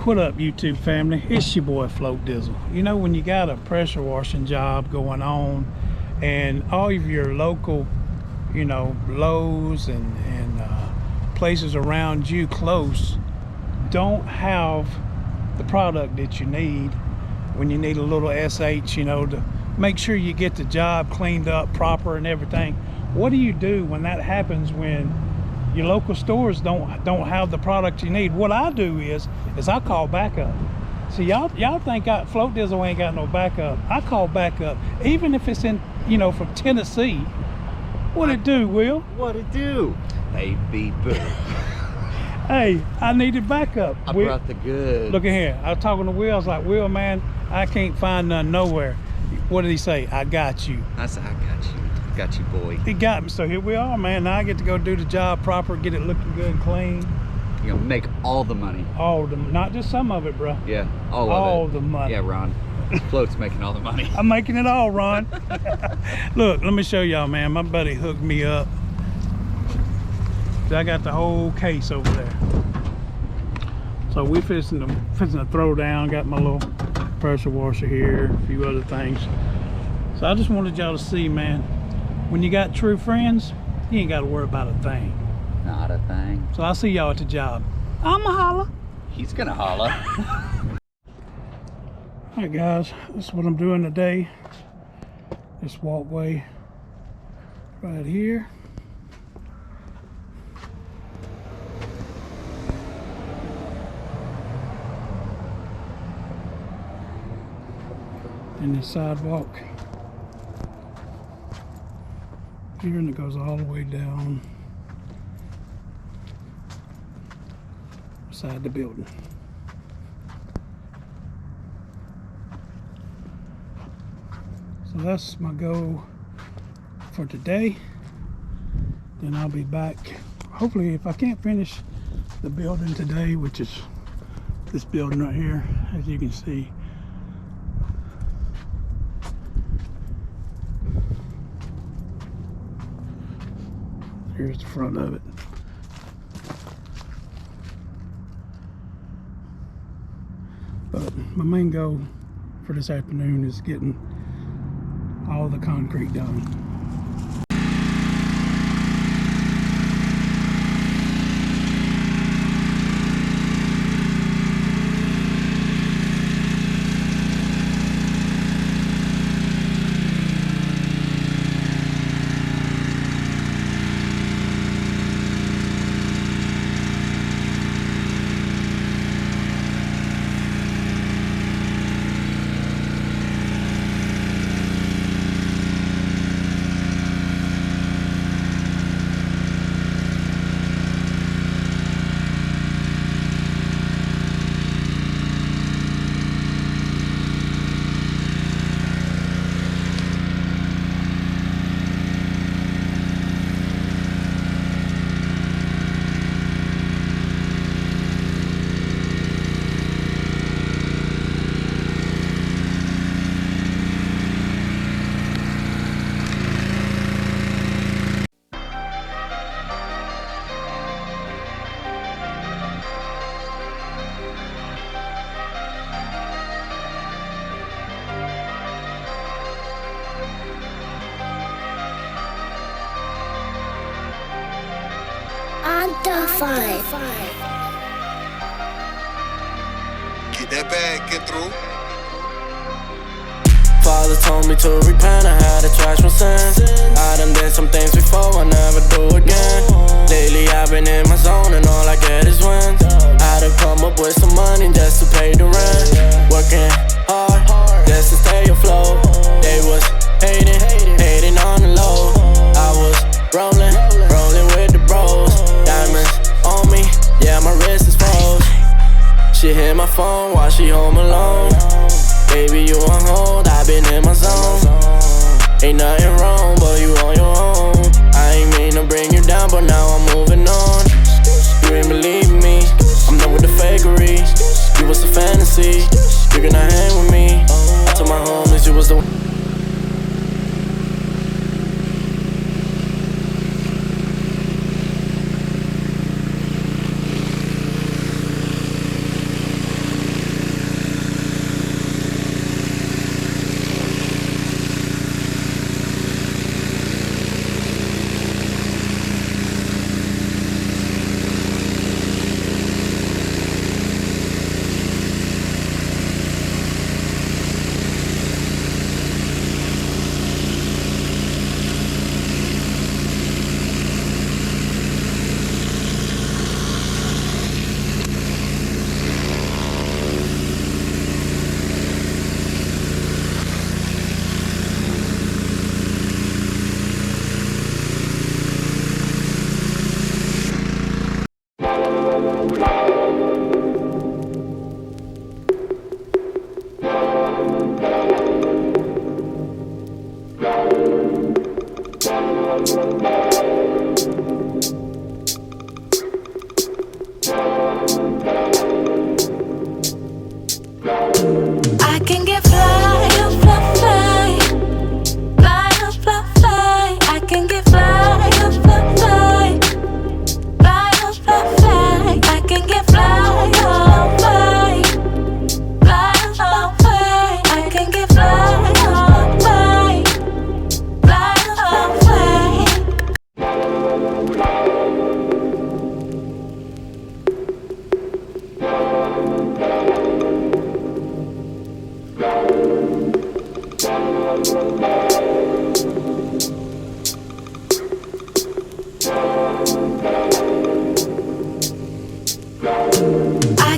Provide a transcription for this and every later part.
What up, YouTube family? It's your boy Float Dizzle. You know, when you got a pressure washing job going on and all of your local, you know, Lowe's and places around you close don't have the product that you need, when you need a little SH, you know, to make sure you get the job cleaned up proper and everything. What do you do when that happens, when your local stores don't have the product you need? What I do is I call backup. See, y'all think Float Dizzle ain't got no backup. I call backup, even if it's in, you know, from Tennessee. What it do, Will? What it do? Baby boo. Hey, I needed backup. I Will, brought the goods. look at here. I was talking to Will. I was like, Will, man, I can't find none nowhere. What did he say? I got you. I said, I got you. Got you, boy. He got me. So here we are, man. Now I get to go do the job proper, get it looking good and clean. You're gonna make all the money. All of them, not just some of it, bro. Yeah, all of it. All the money. Yeah, Ron. Float's making all the money. I'm making it all, Ron. Look, let me show y'all, man. My buddy hooked me up. I got the whole case over there. So we fixing to throw down. Got my little pressure washer here, a few other things. So I just wanted y'all to see, man, when you got true friends, you ain't got to worry about a thing. Not a thing. So I'll see y'all at the job. I'ma holla. He's gonna holla. All right, guys, this is what I'm doing today. This walkway right here. And the sidewalk here, and it goes all the way down beside the building. So that's my goal for today. Then I'll be back. Hopefully, if I can't finish the building today, which is this building right here, as you can see. Here's the front of it. But my main goal for this afternoon is getting all the concrete done. Under five. Get that bag, get through. Father told me to repent, I had to trash my sins. I done did some things before, I never do again. Lately I've been in my zone and all I get is wins. I done come up with some money just to pay the rent. Working hard, just to stay afloat. They was hating on the low. I was rolling with the bros. Diamonds on me, yeah, my wrist is froze. She hit my phone while she home alone. Baby, you on hold, I been in my zone. Ain't nothing wrong, but you on your own. I ain't mean to bring you down, but now I'm moving on. You ain't believe me, I'm done with the fakery. You was a fantasy, you're gonna hang with me. I told my homies you was the I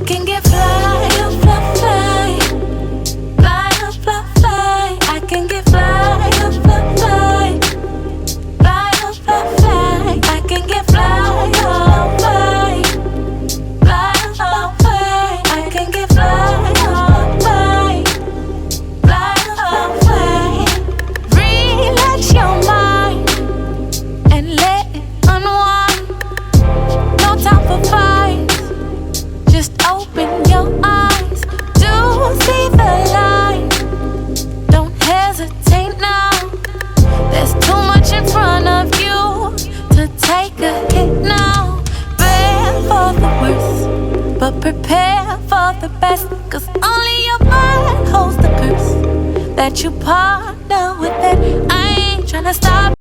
can get fly, fly, fly, fly, fly, fly. I can get fly, fly, fly, fly, fly, fly. I can get fly, fly, fly, fly, fly. I can get fly, fly, fly, fly. Relax your mind and let it unwind. No time for fights. Just open your eyes to see the light. Don't hesitate now. There's too much in front of you to take a hit now. Prepare for the worst, but prepare for the best. Cause only your mind holds the curse that you partner with it. I ain't tryna stop.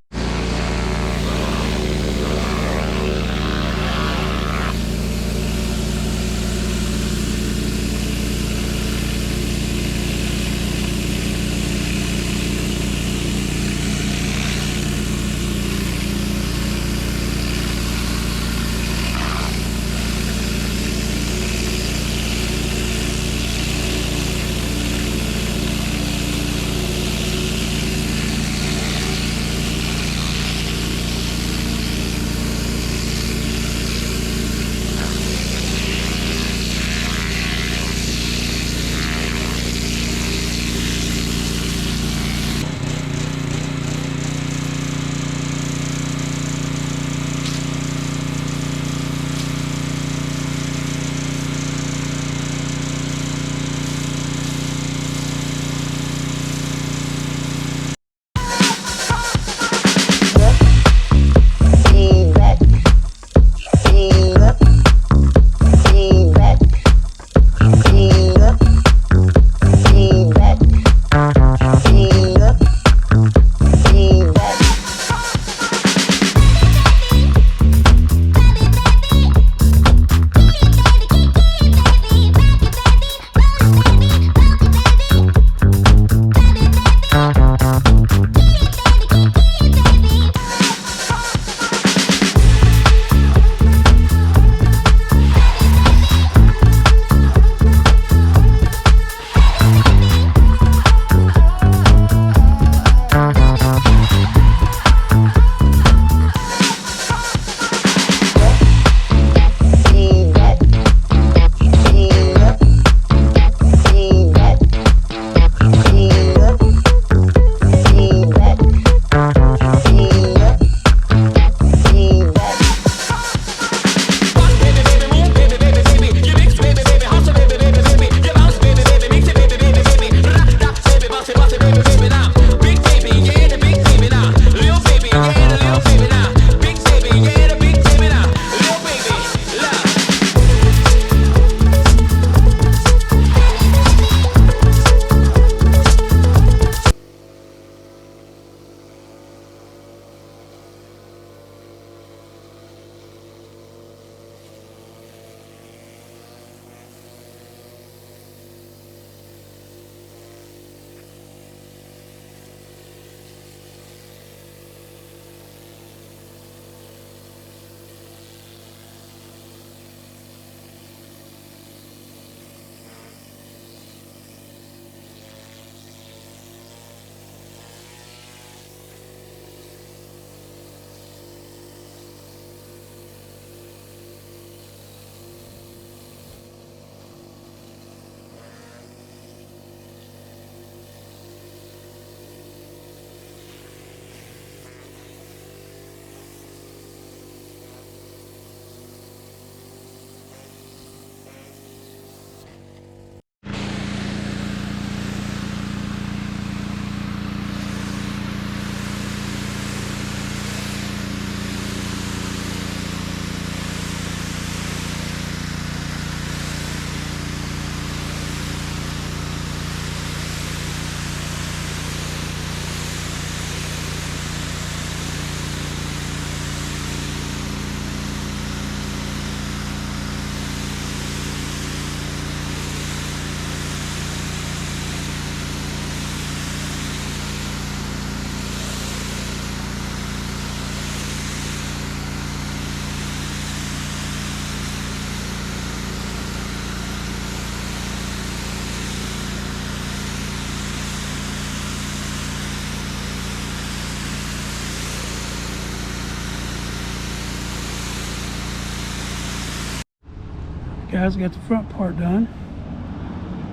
guys, got the front part done.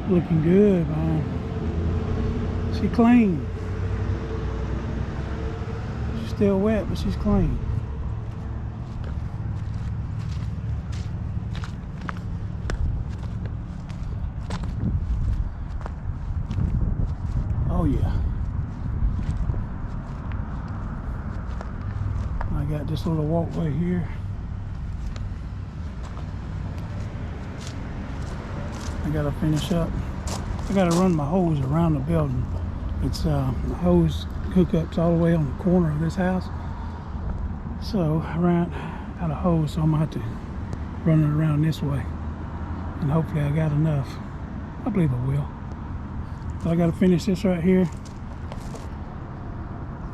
Looking good, man. She clean. She's still wet, but she's clean. Oh yeah. I got this little walkway here. I gotta finish up. I gotta run my hose around the building. It's the hose hookups all the way on the corner of this house. So I got a hose, so I'm gonna have to run it around this way. And hopefully I got enough. I believe I will. So I gotta finish this right here.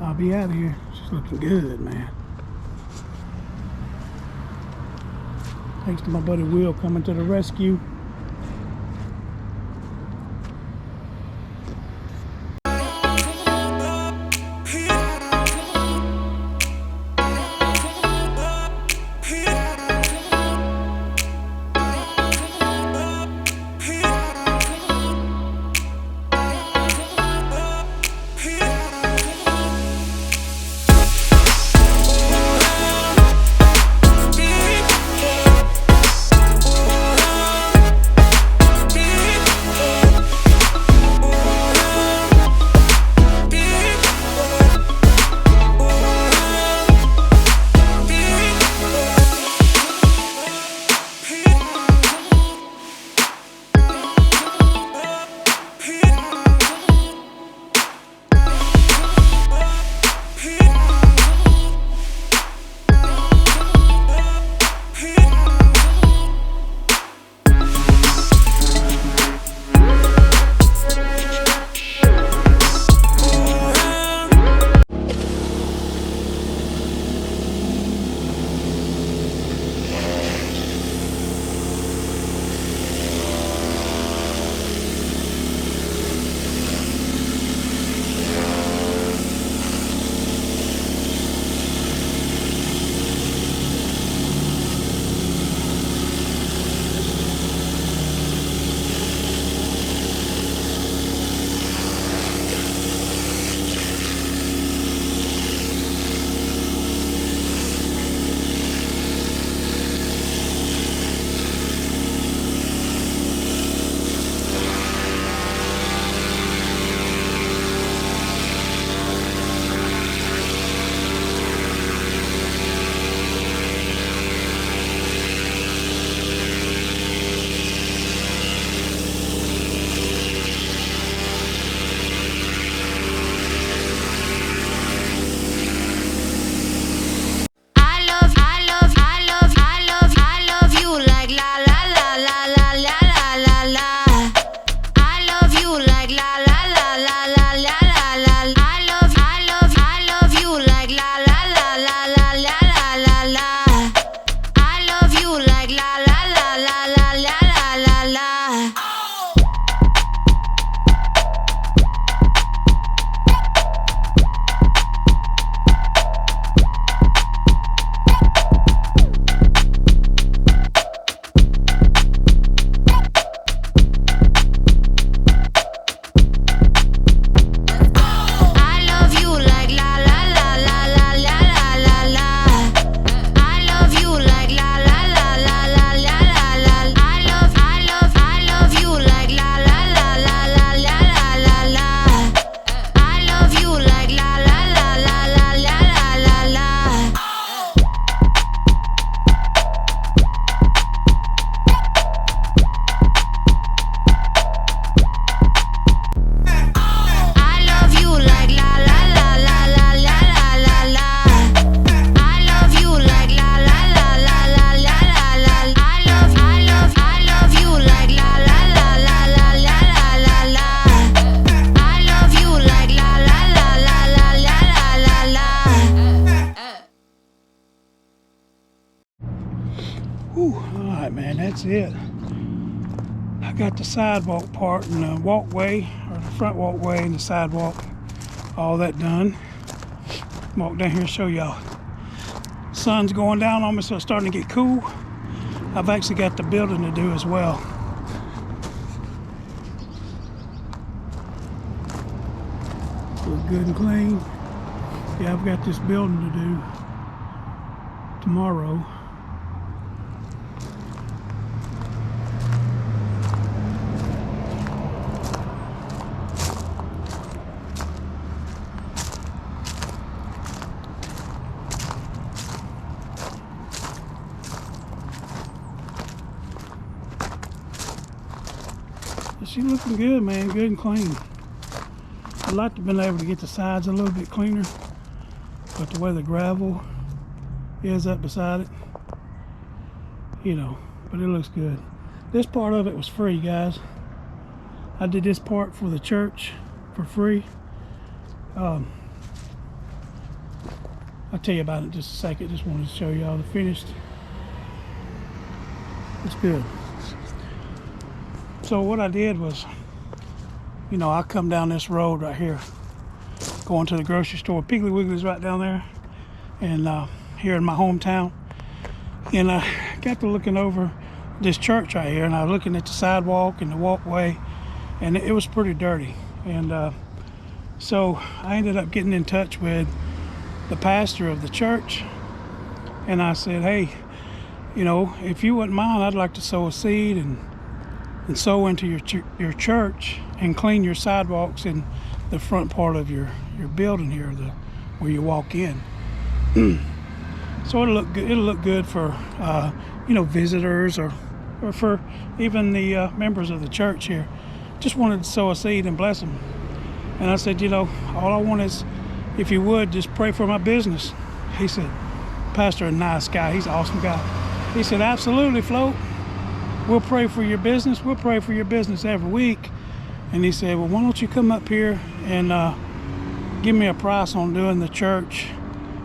I'll be out of here. She's looking good, man. Thanks to my buddy Will coming to the rescue. That's it. I got the sidewalk part and the walkway, or the front walkway and the sidewalk, all that done. Walk down here and show y'all. Sun's going down on me, so it's starting to get cool. I've actually got the building to do as well. Look good and clean. Yeah, I've got this building to do tomorrow. She's looking good, man. Good and clean. I'd like to have been able to get the sides a little bit cleaner, but the way the gravel is up beside it, you know, but it looks good. This part of it was free, guys. I did this part for the church for free. I'll tell you about it in just a second. Just wanted to show you all the finished. It's good. So what I did was, you know, I come down this road right here, going to the grocery store. Piggly Wiggly's right down there, and here in my hometown. And I got to looking over this church right here, and I was looking at the sidewalk and the walkway, and it was pretty dirty. And so I ended up getting in touch with the pastor of the church, and I said, hey, you know, if you wouldn't mind, I'd like to sow a seed and sow into your church and clean your sidewalks in the front part of your building here, where you walk in. So it'll look good. It'll look good for you know, visitors or for even the members of the church here. Just wanted to sow a seed and bless them. And I said, you know, all I want is, if you would, just pray for my business. He said, Pastor, a nice guy. He's an awesome guy. He said, absolutely, Float. We'll pray for your business. We'll pray for your business every week. And he said, well, why don't you come up here and give me a price on doing the church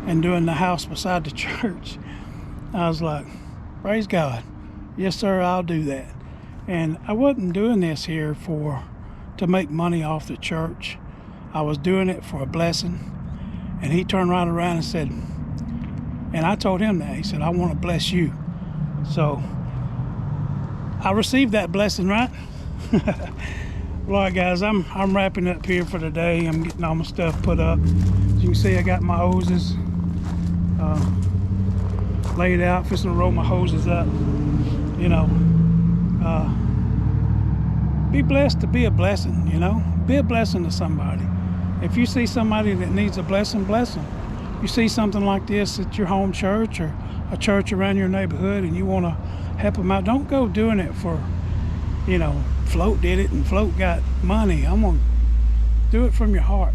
and doing the house beside the church. I was like, praise God. Yes, sir, I'll do that. And I wasn't doing this here to make money off the church. I was doing it for a blessing. And he turned right around and said, and I told him that. He said, I want to bless you. So I received that blessing, right? All right, guys, I'm wrapping up here for the day. I'm getting all my stuff put up. As you can see, I got my hoses laid out. Fixing to roll my hoses up. You know, be blessed to be a blessing. You know, be a blessing to somebody. If you see somebody that needs a blessing, bless them. You see something like this at your home church or a church around your neighborhood, and you want to help them out, don't go doing it for, you know, Float did it and Float got money. I'm gonna do it from your heart.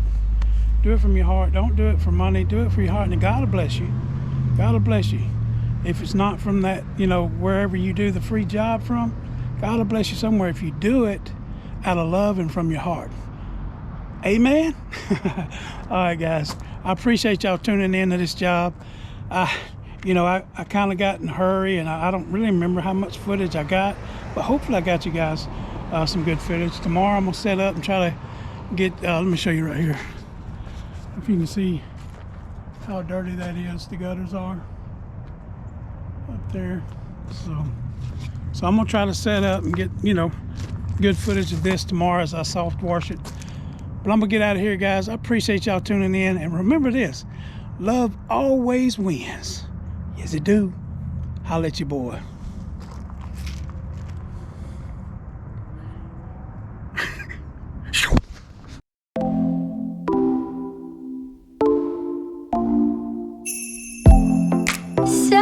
Do it from your heart. Don't do it for money. Do it for your heart, and God will bless you. God will bless you. If it's not from that, you know, wherever you do the free job from, God will bless you somewhere if you do it out of love and from your heart. Amen. All right, guys, I appreciate y'all tuning in to this job. You know, I kind of got in a hurry, and I don't really remember how much footage I got, but hopefully I got you guys some good footage. Tomorrow I'm gonna set up and try to get, let me show you right here. If you can see how dirty that is, the gutters are up there. So I'm gonna try to set up and get, you know, good footage of this tomorrow as I soft wash it. But I'm gonna get out of here, guys. I appreciate y'all tuning in, and remember this: love always wins. Yes, it do. Holla at your boy. So